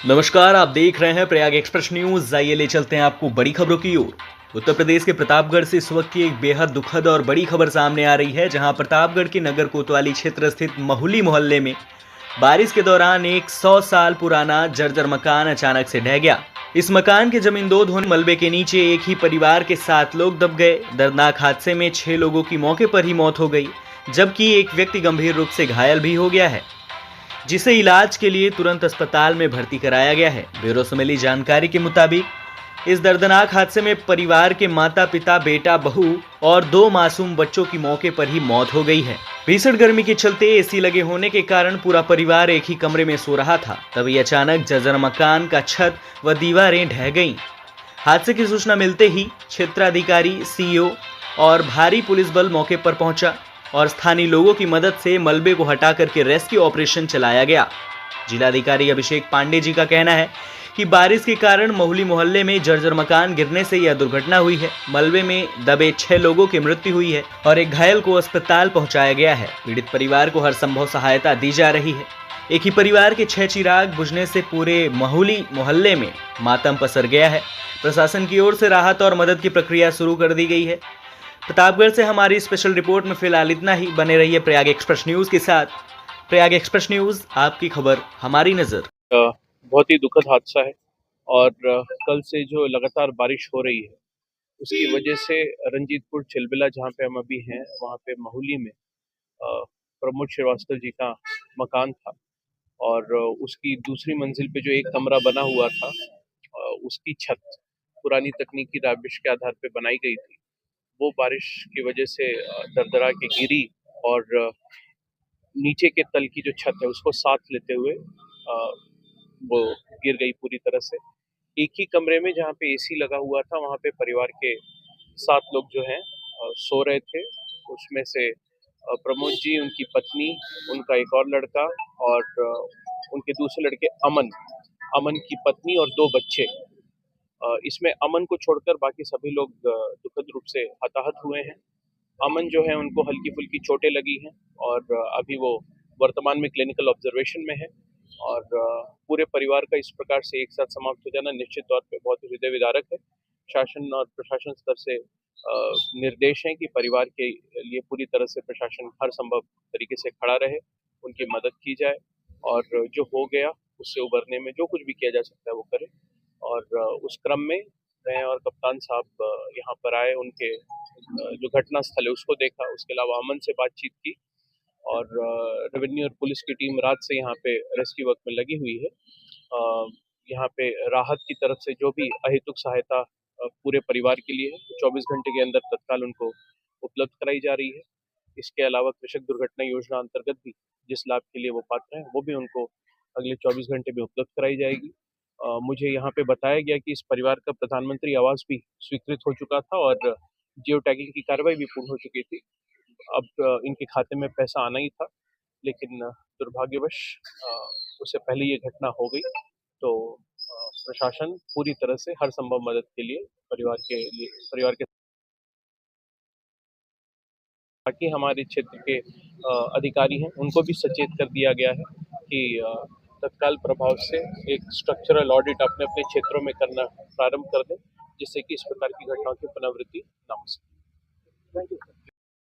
नमस्कार, आप देख रहे हैं प्रयाग एक्सप्रेस न्यूज। आइए ले चलते हैं आपको बड़ी खबरों की ओर। उत्तर प्रदेश के प्रतापगढ़ से इस वक्त की एक बेहद दुखद और बड़ी खबर सामने आ रही है, जहां प्रतापगढ़ के नगर कोतवाली क्षेत्र स्थित महुली मोहल्ले में बारिश के दौरान एक 100 साल पुराना जर्जर मकान अचानक से ढह गया। इस मकान के जमीन दो धोने मलबे के नीचे एक ही परिवार के 7 लोग दब गए। दर्दनाक हादसे में 6 लोगों की मौके पर ही मौत हो गई, जबकि एक व्यक्ति गंभीर रूप से घायल भी हो गया है, जिसे इलाज के लिए तुरंत अस्पताल में भर्ती कराया गया है। ब्यूरो से मिली जानकारी के मुताबिक इस दर्दनाक हादसे में परिवार के माता पिता, बेटा, बहू और 2 मासूम बच्चों की मौके पर ही मौत हो गई है। भीषण गर्मी के चलते एसी लगे होने के कारण पूरा परिवार एक ही कमरे में सो रहा था, तभी अचानक जर्जर मकान का छत व दीवारें ढह गईं। हादसे की सूचना मिलते ही क्षेत्राधिकारी, सीईओ और भारी पुलिस बल मौके पर पहुंचा और स्थानीय लोगों की मदद से मलबे को हटा करके रेस्क्यू ऑपरेशन चलाया गया। जिलाधिकारी अभिषेक पांडे जी का कहना है कि बारिश के कारण महुली मोहल्ले में जर्जर मकान गिरने से यह दुर्घटना हुई है। मलबे में दबे 6 लोगों की मृत्यु हुई है और एक घायल को अस्पताल पहुंचाया गया है। पीड़ित परिवार को हर संभव सहायता दी जा रही है। एक ही परिवार के 6 चिराग बुझने से पूरे महुली मोहल्ले में मातम पसर गया है। प्रशासन की ओर से राहत और मदद की प्रक्रिया शुरू कर दी गई है। प्रतापगढ़ से हमारी स्पेशल रिपोर्ट में फिलहाल इतना ही। बने रहिए प्रयाग एक्सप्रेस न्यूज के साथ। प्रयाग एक्सप्रेस न्यूज, आपकी खबर हमारी नजर। बहुत ही दुखद हादसा है और कल से जो लगातार बारिश हो रही है उसकी वजह से रंजीतपुर चिलबिला जहाँ पे हम अभी हैं वहाँ पे महुली में प्रमोद श्रीवास्तव जी का मकान था और उसकी दूसरी मंजिल पे जो एक कमरा बना हुआ था उसकी छत पुरानी तकनीकी रविश के आधार पे बनाई गई थी। वो बारिश की वजह से दरदरा के गिरी और नीचे के तल की जो छत है उसको साथ लेते हुए वो गिर गई पूरी तरह से। एक ही कमरे में जहाँ पे एसी लगा हुआ था वहाँ पे परिवार के 7 लोग जो हैं सो रहे थे। उसमें से प्रमोद जी, उनकी पत्नी, उनका एक और लड़का और उनके दूसरे लड़के अमन, अमन की पत्नी और 2 बच्चे। इसमें अमन को छोड़कर बाकी सभी लोग दुखद रूप से हताहत हुए हैं। अमन जो है उनको हल्की फुल्की चोटें लगी हैं और अभी वो वर्तमान में क्लिनिकल ऑब्जर्वेशन में है और पूरे परिवार का इस प्रकार से एक साथ समाप्त हो जाना निश्चित तौर पे बहुत हृदय विदारक है। शासन और प्रशासन स्तर से निर्देश हैं कि परिवार के लिए पूरी तरह से प्रशासन हर संभव तरीके से खड़ा रहे, उनकी मदद की जाए और जो हो गया उससे उबरने में जो कुछ भी किया जा सकता है वो करे। और उस क्रम में मैं और कप्तान साहब यहाँ पर आए, उनके जो घटना स्थल है उसको देखा, उसके अलावा अमन से बातचीत की और रेवेन्यू और पुलिस की टीम रात से यहाँ पे रेस्क्यू वर्क में लगी हुई है। यहाँ पे राहत की तरफ से जो भी अहेतुक सहायता पूरे परिवार के लिए है 24 घंटे के अंदर तत्काल उनको उपलब्ध कराई जा रही है। इसके अलावा कृषक दुर्घटना योजना अंतर्गत भी जिस लाभ के लिए वो पात्र हैं वो भी उनको अगले 24 घंटे में उपलब्ध कराई जाएगी। मुझे यहाँ पे बताया गया कि इस परिवार का प्रधानमंत्री आवास भी स्वीकृत हो चुका था और जियो टैगिंग की कार्रवाई भी पूर्ण हो चुकी थी। अब इनके खाते में पैसा आना ही था, लेकिन दुर्भाग्यवश उससे पहले ये घटना हो गई। तो प्रशासन पूरी तरह से हर संभव मदद के लिए परिवार के बाकी हमारे क्षेत्र के अधिकारी हैं उनको भी सचेत कर दिया गया है कि तत्काल प्रभाव से एक स्ट्रक्चरल ऑडिट अपने अपने क्षेत्रों में करना प्रारंभ कर दें, जिससे कि इस प्रकार की घटनाओं की पुनरावृत्ति ना हो सके। Thank you.